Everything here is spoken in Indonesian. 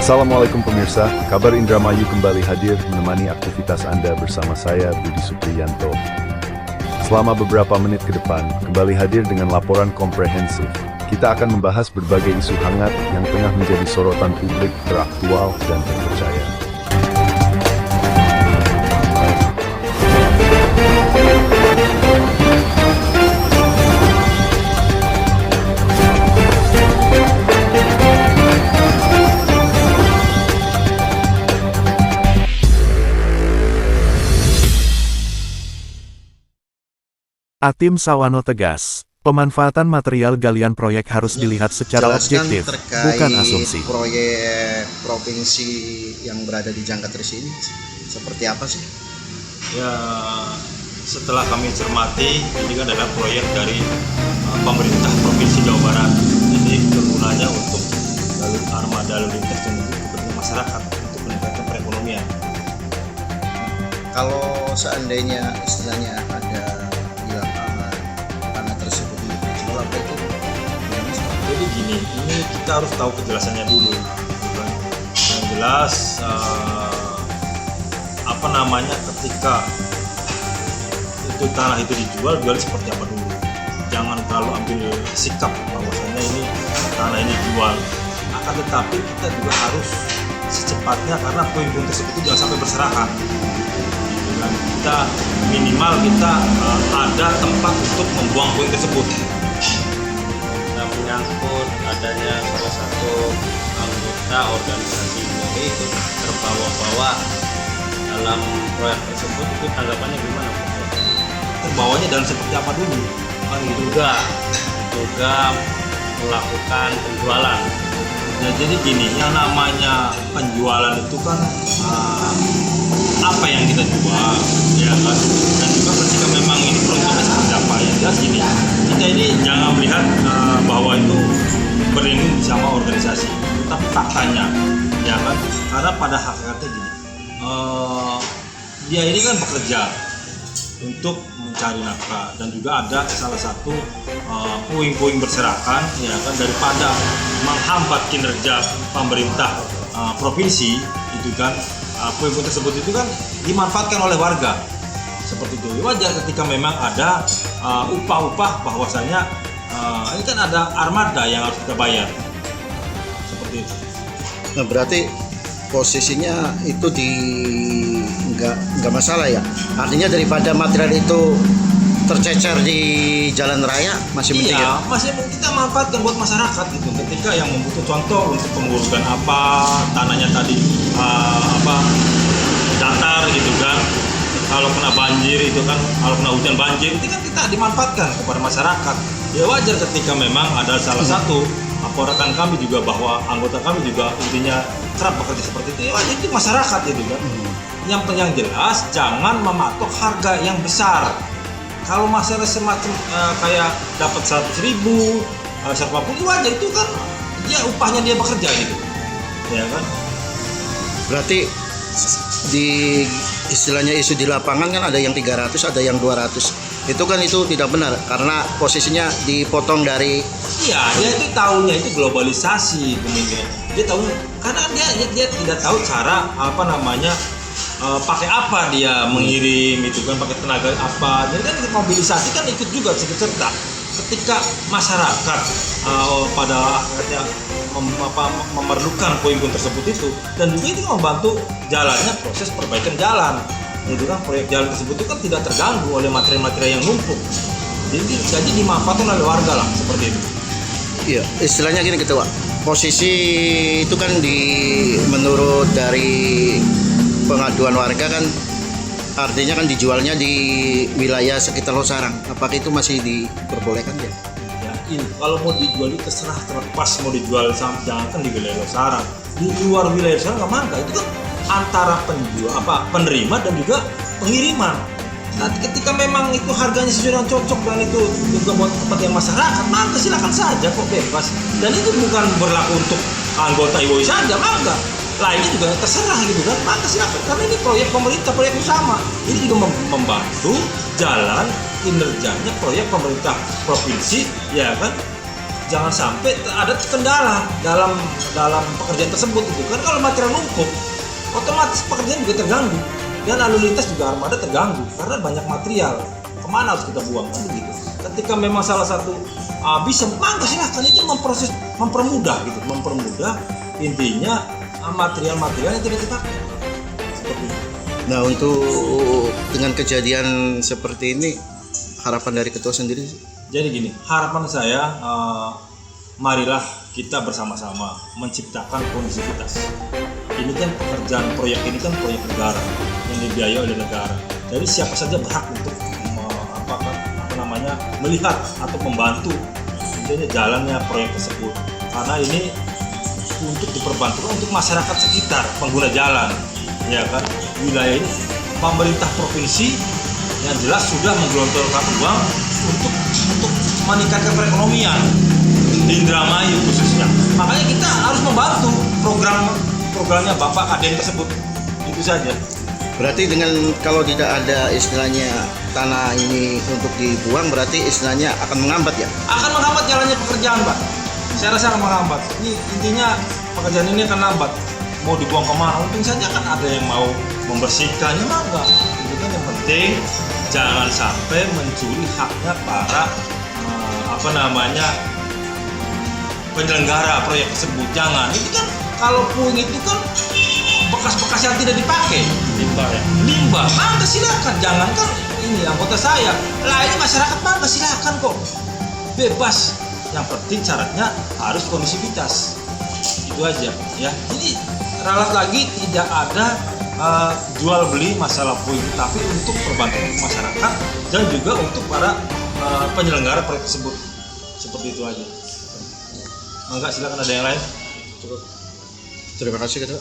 Assalamualaikum pemirsa, kabar Indramayu kembali hadir menemani aktivitas Anda bersama saya Budi Supriyanto. Selama beberapa menit ke depan, kembali hadir dengan laporan komprehensif. Kita akan membahas berbagai isu hangat yang tengah menjadi sorotan publik teraktual dan terpercaya. Atim Sawano tegas, pemanfaatan material galian proyek harus dilihat secara objektif, bukan asumsi. Proyek provinsi yang berada di Jangkatris ini seperti apa sih? Ya, setelah kami cermati, ini kan adalah proyek dari pemerintah Provinsi Jawa Barat. Jadi kegunaannya untuk armada lalu lintas dan kepentingan masyarakat untuk meningkatkan perekonomian. Kalau seandainya istilahnya ada di lapangan tanah tersebut dijual apa itu? Jadi gini, ini kita harus tahu kejelasannya dulu. Gitu kan. Yang jelas, ketika itu tanah itu dijual seperti apa dulu. Jangan terlalu ambil sikap bahwasanya ini tanah ini dijual. Akan tetapi kita juga harus secepatnya, karena puing-puing tersebut jangan sampai berserakan. Gitu kan. Kita minimal ada tempat untuk membuang puing tersebut. Nah, menyangkut adanya salah satu anggota organisasi ini itu terbawa-bawa dalam proyek tersebut, itu tanggapannya gimana? Terbawanya dalam seperti apa dulu? Diduga melakukan penjualan. Ya, jadi gini, yang namanya penjualan itu kan apa yang kita jual, ya kan? Dan juga ketika memang ini peruntukannya seperti apa, ya jelas gini, kita ini jangan melihat bahwa itu berlindung sama organisasi, tapi faktanya, ya kan? Karena pada hakikatnya gini, dia ini kan bekerja untuk mencari nafkah, dan juga ada salah satu puing-puing berserakan, ya kan, daripada menghambat kinerja pemerintah provinsi itu kan, puing-puing tersebut itu kan dimanfaatkan oleh warga seperti itu. Wajar ketika memang ada upah-upah bahwasanya ini kan ada armada yang harus kita bayar seperti itu. Nah, berarti posisinya itu nggak masalah ya. Artinya daripada material itu tercecer di jalan raya masih penting ya. Masih kita manfaatkan buat masyarakat gitu. Ketika yang membutuhkan, contoh untuk pengurusan apa, tanahnya tadi datar gitu kan. Kalau kena banjir itu kan, kalau kena hujan banjir itu kan kita dimanfaatkan kepada masyarakat. Ya wajar ketika memang ada salah satu rekan kami juga, bahwa anggota kami juga intinya kerap bekerja seperti itu. Ya wajar, itu masyarakat gitu kan. Yang jelas jangan mematok harga yang besar. Kalau masalah semacam kayak dapat 100.000, 150, wajar, itu kan dia upahnya dia bekerja gitu, ya kan. Berarti di istilahnya isu di lapangan kan ada yang 300, ada yang 200. Itu kan itu tidak benar karena posisinya dipotong dari. Iya, dia itu tahunya itu globalisasi kemudian. Dia tahu karena dia tidak tahu cara pakai apa dia mengirim itu kan, pakai tenaga apa. Jadi kan mobilisasi kan ikut juga serta ketika masyarakat pada akhirnya memerlukan puing-puing tersebut itu, dan juga itu membantu jalannya proses perbaikan jalan. Itu kan proyek jalan tersebut itu kan tidak terganggu oleh material-material yang numpuk. Jadi dimanfaatkan oleh warga lah seperti itu. Iya, istilahnya gini Ketua. Posisi itu kan menurut dari pengaduan warga kan artinya kan dijualnya di wilayah sekitar Losarang. Apakah itu masih diperbolehkan ya? Ya, ini kalau mau dijual itu terlepas mau dijual, jangan kan di wilayah Losarang. Di luar wilayah Losarang nggak mangga. Itu kan antara penerima dan juga pengiriman. Nah, ketika memang itu harganya sudah cocok dan itu juga buat kepentingan masyarakat, maka silakan saja, kok bebas. Dan itu bukan berlaku untuk anggota IWOI saja, maka lainnya juga terserah gitu kan, maka silakan. Karena ini proyek pemerintah, proyek bersama. Ini juga membantu jalan kinerjanya proyek pemerintah provinsi, ya kan. jangan sampai ada kendala dalam pekerjaan tersebut gitu kan. Kalau material numpuk otomatis pekerjaan juga terganggu dan lalu lintas juga armada terganggu karena banyak material, kemana harus kita buang kan begitu. Ketika memang salah satu bisa, maka silahkan itu mempermudah gitu, mempermudah intinya material-material yang tidak dipakai seperti itu. Nah, untuk dengan kejadian seperti ini, harapan dari ketua sendiri? Jadi gini, harapan saya, marilah kita bersama-sama menciptakan kondisivitas. Ini kan pekerjaan proyek ini kan proyek negara yang dibiayai oleh negara. Jadi siapa saja berhak untuk melihat atau membantu intinya jalannya proyek tersebut. Karena ini untuk diperbantukan untuk masyarakat sekitar pengguna jalan, ya kan. Wilayah ini pemerintah provinsi yang jelas sudah menggelontorkan uang untuk meningkatkan perekonomian di Indramayu khususnya. Makanya kita harus membantu programnya Bapak Kadem tersebut. Itu saja. Berarti dengan kalau tidak ada istilahnya tanah ini untuk dibuang, berarti istilahnya akan menghambat ya? Akan menghambat jalannya pekerjaan, Pak. Saya rasa akan menghambat. Ini intinya pekerjaan ini akan lambat. Mau dibuang kemana? Mungkin saja kan ada yang mau membersihkannya, maka itu kan yang penting jangan sampai mencuri haknya para penyelenggara proyek tersebut. Jangan. Ini kan kalau puing itu kan bekas-bekas yang tidak dipakai, limbah, maka silakan. Jangan kan ini anggota saya, lah ini masyarakat, maka silakan kok, bebas. Yang penting syaratnya harus kondisivitas, itu aja ya. Ini ralat lagi tidak ada jual beli masalah puing, tapi untuk perbankan masyarakat dan juga untuk para penyelenggara proyek tersebut, seperti itu aja. Maka silakan, ada yang lain? Cukup. Terima kasih, Ketua.